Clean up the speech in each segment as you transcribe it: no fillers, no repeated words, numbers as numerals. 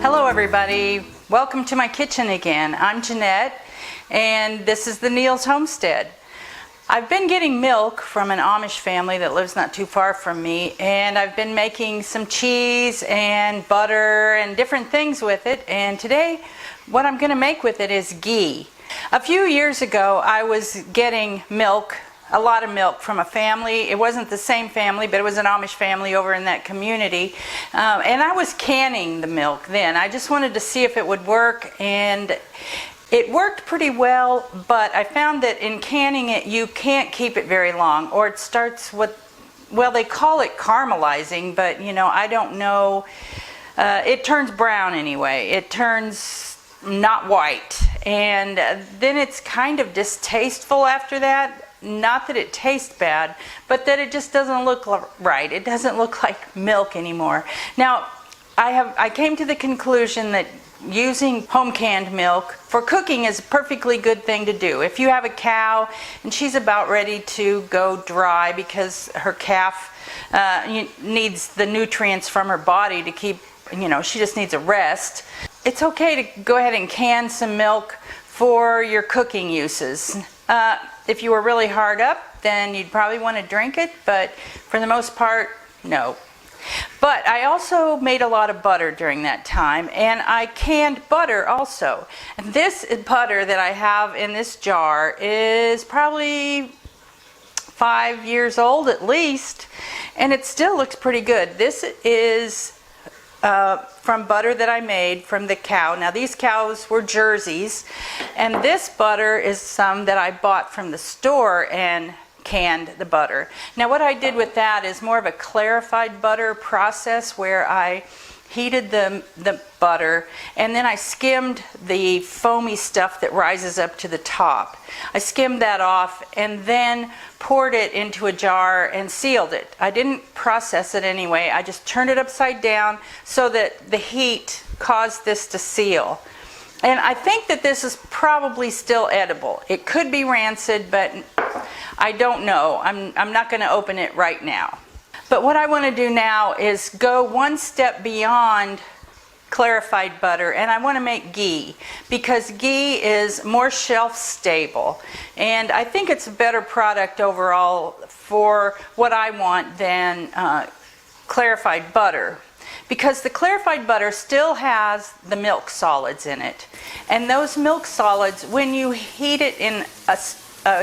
Hello everybody, welcome to my kitchen again. I'm Jeanette and this is the Neil's Homestead. I've been getting milk from an Amish family that lives not too far from me, and I've been making some cheese and butter and different things with it, and today what I'm going to make with it is ghee. A few years ago I was getting milk, a lot of milk from a family. It wasn't the same family, but it was an Amish family over in that community, and I was canning the milk then. I just wanted to see if it would work, and it worked pretty well, but I found that in canning it you can't keep it very long, or it starts with, well, they call it caramelizing, but you know, I don't know. It turns brown anyway. It turns not white, and then it's kind of distasteful after that. Not that it tastes bad, but that it just doesn't look right. It doesn't look like milk anymore. Now, I came to the conclusion that using home canned milk for cooking is a perfectly good thing to do. If you have a cow and she's about ready to go dry because her calf needs the nutrients from her body to keep, you know, she just needs a rest, it's okay to go ahead and can some milk for your cooking uses. If you were really hard up, then you'd probably want to drink it, but for the most part, no. But I also made a lot of butter during that time, and I canned butter also. And this butter that I have in this jar is probably 5 years old at least, and it still looks pretty good. This is from butter that I made from the cow. Now these cows were Jerseys, and this butter is some that I bought from the store and canned the butter. Now what I did with that is more of a clarified butter process, where I heated the butter and then I skimmed the foamy stuff that rises up to the top. I skimmed that off and then poured it into a jar and sealed it. I didn't process it anyway. I just turned it upside down so that the heat caused this to seal. And I think that this is probably still edible. It could be rancid, but I don't know. I'm not going to open it right now. But what I want to do now is go one step beyond clarified butter, and I want to make ghee, because ghee is more shelf stable, and I think it's a better product overall for what I want than clarified butter. Because the clarified butter still has the milk solids in it, and those milk solids, when you heat it in a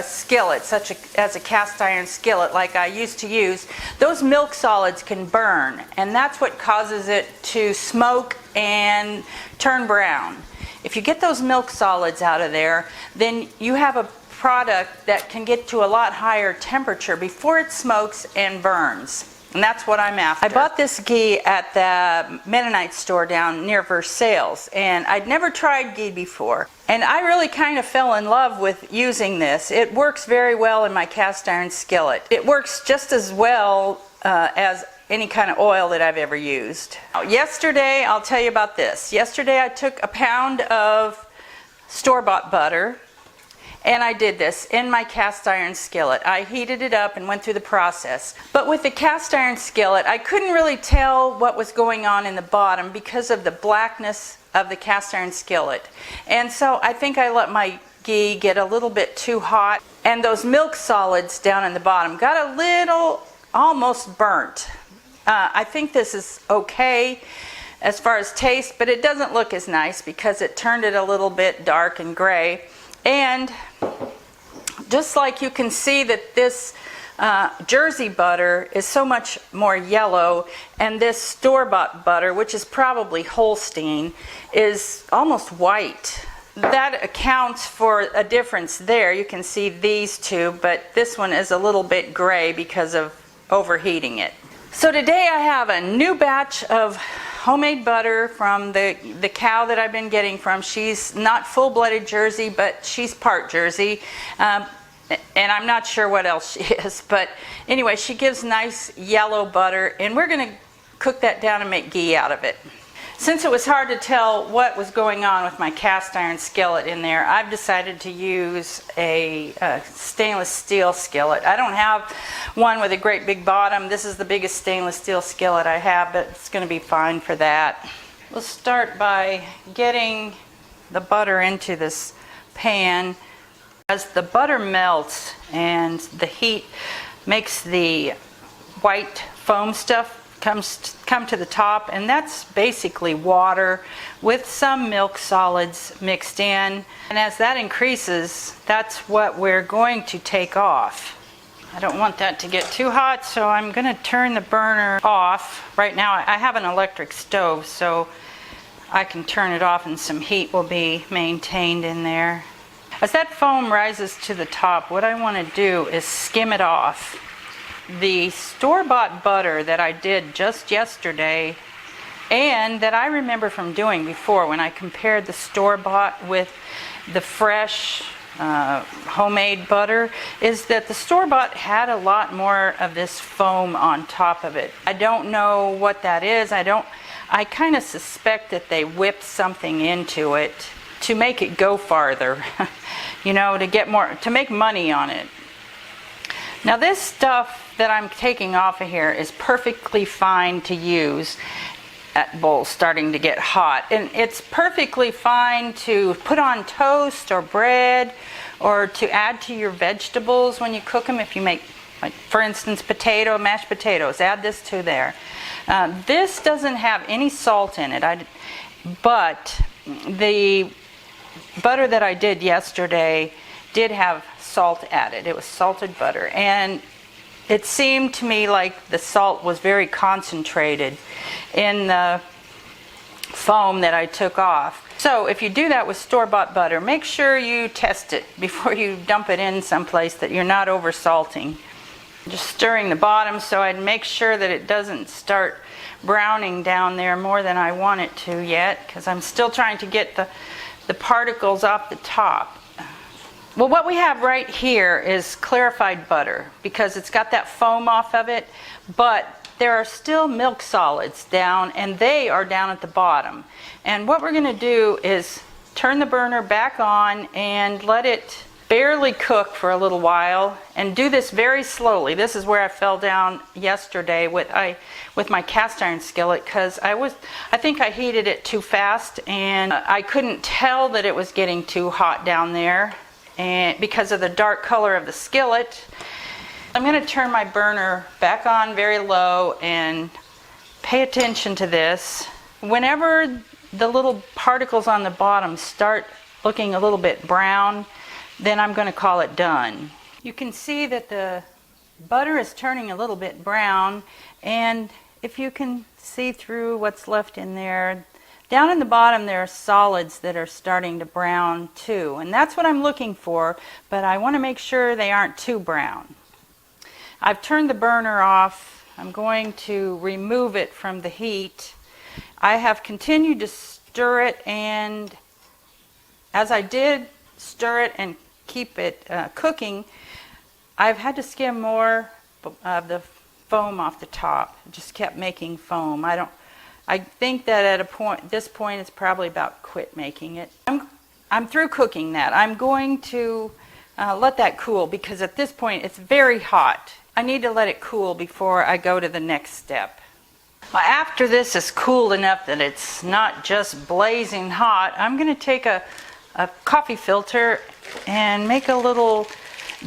skillet, such as a cast iron skillet like I used to use, those milk solids can burn, and that's what causes it to smoke and turn brown. If you get those milk solids out of there, then you have a product that can get to a lot higher temperature before it smokes and burns. And that's what I'm after. I bought this ghee at the Mennonite store down near Versailles, and I'd never tried ghee before. And I really kind of fell in love with using this. It works very well in my cast iron skillet. It works just as well as any kind of oil that I've ever used. Yesterday, I'll tell you about this. Yesterday I took a pound of store-bought butter, and I did this in my cast iron skillet. I heated it up and went through the process. But with the cast iron skillet, I couldn't really tell what was going on in the bottom because of the blackness of the cast iron skillet. And so I think I let my ghee get a little bit too hot, and those milk solids down in the bottom got a little almost burnt. I think this is okay as far as taste, but it doesn't look as nice because it turned it a little bit dark and gray. And just like you can see that this Jersey butter is so much more yellow, and this store-bought butter, which is probably Holstein, is almost white. That accounts for a difference there. You can see these two, but this one is a little bit gray because of overheating it. So today I have a new batch of homemade butter from the cow that I've been getting from. She's not full-blooded Jersey, but she's part Jersey, and I'm not sure what else she is, but anyway, she gives nice yellow butter, and we're going to cook that down and make ghee out of it. Since it was hard to tell what was going on with my cast iron skillet in there, I've decided to use a stainless steel skillet. I don't have one with a great big bottom. This is the biggest stainless steel skillet I have, but it's going to be fine for that. We'll start by getting the butter into this pan. As the butter melts and the heat makes the white foam stuff come to the top, and that's basically water with some milk solids mixed in. And as that increases, that's what we're going to take off. I don't want that to get too hot, so I'm going to turn the burner off. Right now I have an electric stove, so I can turn it off and some heat will be maintained in there. As that foam rises to the top, what I want to do is skim it off. The store-bought butter that I did just yesterday, and that I remember from doing before when I compared the store-bought with the fresh homemade butter, is that the store-bought had a lot more of this foam on top of it. I don't know what that is. I kind of suspect that they whipped something into it to make it go farther, you know, to get more, to make money on it. Now this stuff that I'm taking off of here is perfectly fine to use at bowls starting to get hot, and it's perfectly fine to put on toast or bread or to add to your vegetables when you cook them. If you make, like for instance, mashed potatoes, add this to there. This doesn't have any salt in it, but the butter that I did yesterday did have salt added. It was salted butter, and it seemed to me like the salt was very concentrated in the foam that I took off. So if you do that with store-bought butter, make sure you test it before you dump it in someplace that you're not over salting. Just stirring the bottom so I'd make sure that it doesn't start browning down there more than I want it to yet, because I'm still trying to get the particles off the top. Well, what we have right here is clarified butter because it's got that foam off of it, but there are still milk solids down, and they are down at the bottom. And what we're going to do is turn the burner back on and let it barely cook for a little while, and do this very slowly. This is where I fell down yesterday with my cast iron skillet, because I think I heated it too fast and I couldn't tell that it was getting too hot down there, and because of the dark color of the skillet. I'm going to turn my burner back on very low and pay attention to this. Whenever the little particles on the bottom start looking a little bit brown, then I'm going to call it done. You can see that the butter is turning a little bit brown, and if you can see through what's left in there, down in the bottom there are solids that are starting to brown too, and that's what I'm looking for, but I want to make sure they aren't too brown. I've turned the burner off. I'm going to remove it from the heat. I have continued to stir it, and as I did stir it and keep it cooking, I've had to skim more of the foam off the top. It just kept making foam. I think that at this point it's probably about quit making it. I'm through cooking that. I'm going to let that cool, because at this point it's very hot. I need to let it cool before I go to the next step. Well, after this is cooled enough that it's not just blazing hot, I'm going to take a coffee filter and make a little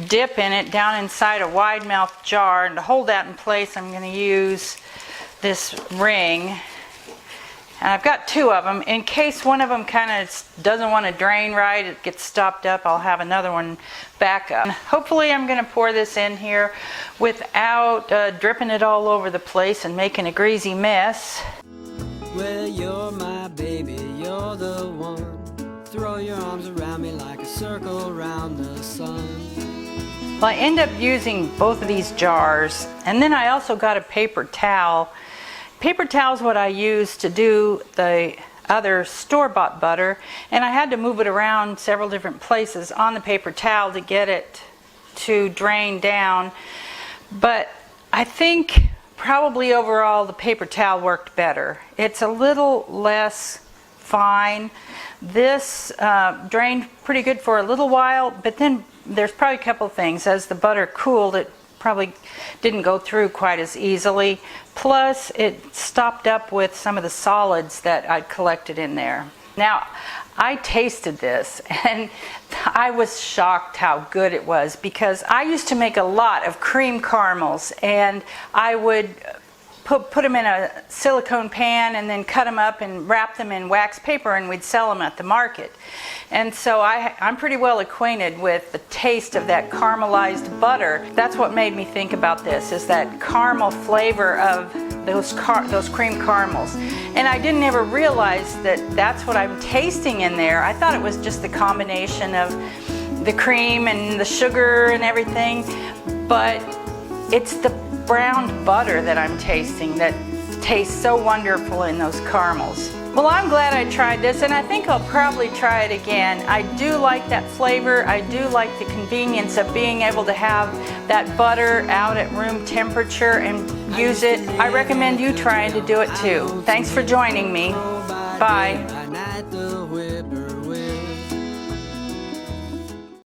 dip in it down inside a wide mouth jar, and to hold that in place I'm going to use this ring, and I've got two of them in case one of them kind of doesn't want to drain right, it gets stopped up. I'll have another one back up. Hopefully I'm going to pour this in here without dripping it all over the place and making a greasy mess. Well, you're my baby, you're the one. Throw your arms around me like a circle around the sun. Well, I end up using both of these jars, and then I also got a paper towel. Paper towel is what I use to do the other store-bought butter, and I had to move it around several different places on the paper towel to get it to drain down. But I think probably overall the paper towel worked better. It's a little less fine. This drained pretty good for a little while, but then there's probably a couple things. As the butter cooled, it probably didn't go through quite as easily. Plus, it stopped up with some of the solids that I'd collected in there. Now, I tasted this and I was shocked how good it was, because I used to make a lot of cream caramels, and I would put them in a silicone pan and then cut them up and wrap them in wax paper, and we'd sell them at the market. And so I'm pretty well acquainted with the taste of that caramelized butter. That's what made me think about this, is that caramel flavor of those cream caramels. And I didn't ever realize that that's what I'm tasting in there. I thought it was just the combination of the cream and the sugar and everything, but it's the browned butter that I'm tasting that tastes so wonderful in those caramels. Well, I'm glad I tried this, and I think I'll probably try it again. I do like that flavor. I do like the convenience of being able to have that butter out at room temperature and use it. I recommend you trying to do it too. Thanks for joining me. Bye.